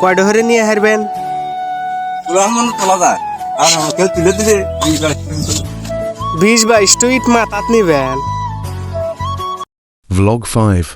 কয়টা হরে নিয়ে হারবেন? তোলা যায় আর কেউ তুলে দিলে 20-22 ইট মাথাত নিবেন। Vlog 5.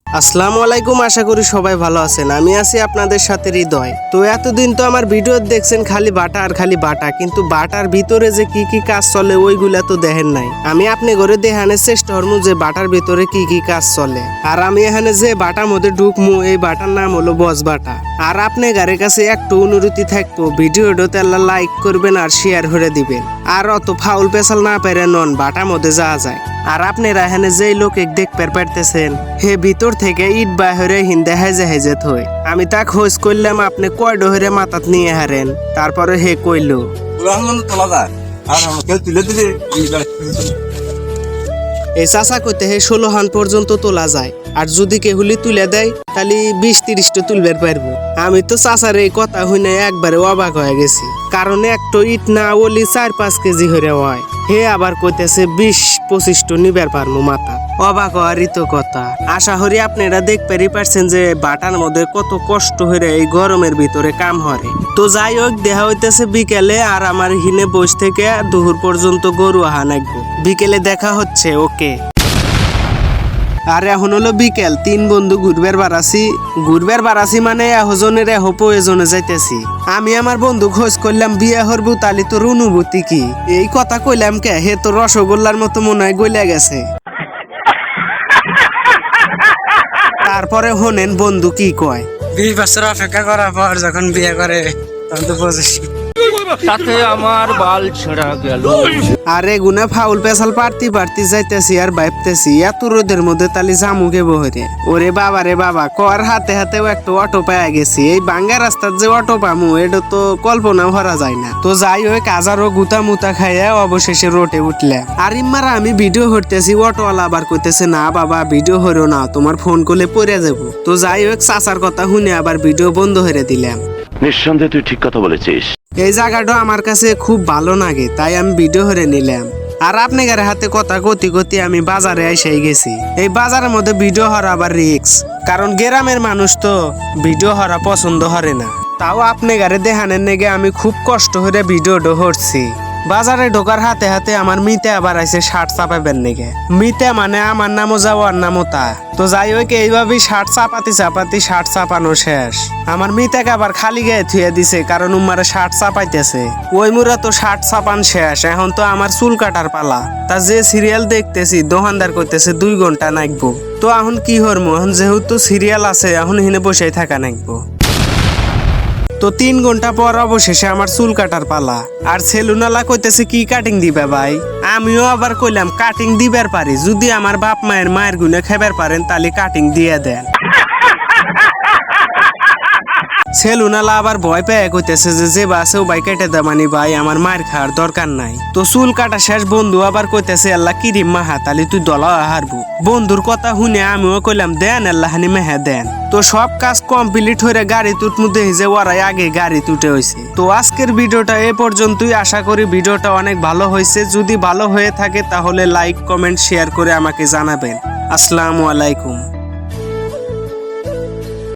আসসালামু আলাইকুম, আশা করি সবাই ভালো আছেন। আমি আছি আপনাদের সাথে হৃদয়। তো এতদিন তো আমার ভিডিও দেখছেন খালি বাটা আর খালি বাটা, কিন্তু বাটার ভিতরে যে কি কি কাজ চলে ওইগুলা তো দেখেন নাই। আমি আপনি ঘরে দেখানোর চেষ্টা করবো যে বাটার ভিতরে কি কি কাজ চলে। আর আমি এখানে যে বাটার মধ্যে ঢুকমু এই বাটার নাম হলো বস বাটা। আর আপনি গাড়ির কাছে একটু অনুরোধ থাকবো, ভিডিওটাতে আল্লাহ লাইক করবেন আর শেয়ার করে দিবেন। আর অত ফাউল পেশাল না পেরে নন বাটার মধ্যে যাওয়া যায়। আর আপনারা এখানে যেই লোক দেখতে পারতেছেন হে ভিতর থেকে ইট বাহিরে হিন্দে হেজে হেজে থই। আমি তা খোঁজ করলাম আপনি কয় ডহরে মাথাত নিয়ে হারেন, তারপরে হে কইলো তোলা যায় আর কেউ তুলে দিলে এই চাচা কইতে হে 16 হান পর্যন্ত তোলা যায়, আর যদি কেহুলি তুলে দেয় তাহলে 20-30টা তুলবার পারবো। আমি তো চাচার এই কথা শুনে একবারে অবাক হয়ে গেছি, কারণ একটা ইট না ওলি 4-5 কেজি হরে হয়। হে আবার কইতেছে 20-25টা নিবার পারবো মাথা। অবাক হওয়ারই তো কথা। আশা করি আপনারা দেখতেই পারছেন যে বাটার মধ্যে কত কষ্ট হয়ে এই গরমের ভিতরে কাম হরে। তো যাই হোক, দেখা হইতেছে বিকেলে, আর আমার হিনে বসে থেকে দুপুর পর্যন্ত গরু আহা নাকবো। বিকেলে দেখা হচ্ছে, ওকে। আর এখন হলো বিকেল, 3 বন্ধু ঘুরবার বাড়াছি মানে এহজনের এহ প্রয়োজনে যাইতেছি। আমি আমার বন্ধু খোঁজ করলাম বিয়ে হরবু, তালি তোর অনুভূতি কি? এই কথা কইলাম কে, হে তো রসগোল্লার মতো মনে হয় গলে গেছে। তারপরে হনেন বন্ধু কি কয়। 20 বছর অপেক্ষা করার পর যখন বিয়ে করে তখন তো বুঝেছি তাতে আমার বাল ছেঁড়া গেল। আরে গুনা ফাউল পেশাল পারতি যাইতেছি আর ভাবতেছি এত রোদের মধ্যে তালি জামুকে বহরে। ওরে বাবা রে বাবা, কর হাতে হাতেও একটা অটো পেয়ে গেছি। এই বাঙ্গা রাস্তার যে অটো পামু এটা তো কল্পনাও করা যায় না। তো যাই হোক, আজারও গুতা মুতা খাইয়া অবশেষে রোডে উঠলাম। আর ইম্মারা আমি ভিডিও করতেছি, অটোওয়ালা আবার কইতেছে না বাবা ভিডিও হরো না, তোমার ফোন করলে পড়ে যাবো। তো যাই হোক, চাচার কথা শুনে আবার ভিডিও বন্ধ করে দিলাম। নিঃসন্দেহে তুই ঠিক কথা বলেছিস। এই জায়গাটা আমার কাছে খুব ভালো লাগে, তাই আমি ভিডিও করে নিলাম। আর আপনাদের হাতে কথা কতি আমি বাজারে এসে গেছি। এই বাজারের মধ্যে ভিডিও হরা আবার রিক্স, কারণ গ্রামের মানুষ তো ভিডিও হরা পছন্দ করে না। তাও আপনাদের দেখানোর নেগে আমি খুব কষ্ট করে ভিডিওটা করছি। বাজারে ঢোকার হাতে হাতে আমার মিতে আবার আইছে শার্ট চাপাবেন নেগে। মিতে মানে আমার নামও যাওয়ার নামও তা। তো যাই হোক, এইভাবেই শার্ট চাপাতি শার্ট চাপানো শেষ। আমার মিতাকে আবার খালি গায়ে থুয়ে দিছে, কারণ উম্মারে শার্ট চাপাইতেছে। ওই মুরা তো শার্ট চাপান শেষ, এখন তো আমার চুল কাটার পালা। তা যে সিরিয়াল দেখতেছি দোকানদার করতেছে 2 ঘন্টা নাকবো। তো এখন কি হরমু, এখন যেহেতু সিরিয়াল আছে এখন হিনে বসেই থাকা নাকবো। তো 3 ঘন্টা পর অবশেষে আমার চুল কাটার পালা। আর সেলুনালা কইতেছে কি কাটিং দিবে ভাই? আমিও আবার কইলাম কাটিং দিবার পারি, যদি আমার বাপ মায়ের গুনে খাবার পারেন তাহলে কাটিং দিয়ে দেন। সেলুনালা আবার ভয় পেয়ে কইতেছে যে বাসেও ভাই কেটে দে, মানে ভাই আমার মায়ের খাওয়ার দরকার নাই। তো চুল কাটা শেষ, বন্ধু আবার কইতেছে আল্লাহ কিরিম মাহা, তাহলে তুই দলা হারবো। বন্ধুর কথা শুনে আমিও কইলাম দেন আল্লাহানি মেহা দেন। তো সব কাজ কমপ্লিট হয়ে গাড়ি তুটমু দেখি যে ওরাই আগে গাড়ি তুটে হয়েছে। তো আজকের ভিডিওটা এ পর্যন্তই। আশা করি ভিডিওটা অনেক ভালো হয়েছে। যদি ভালো হয়ে থাকে তাহলে লাইক কমেন্ট শেয়ার করে আমাকে জানাবেন। আসসালামু আলাইকুম।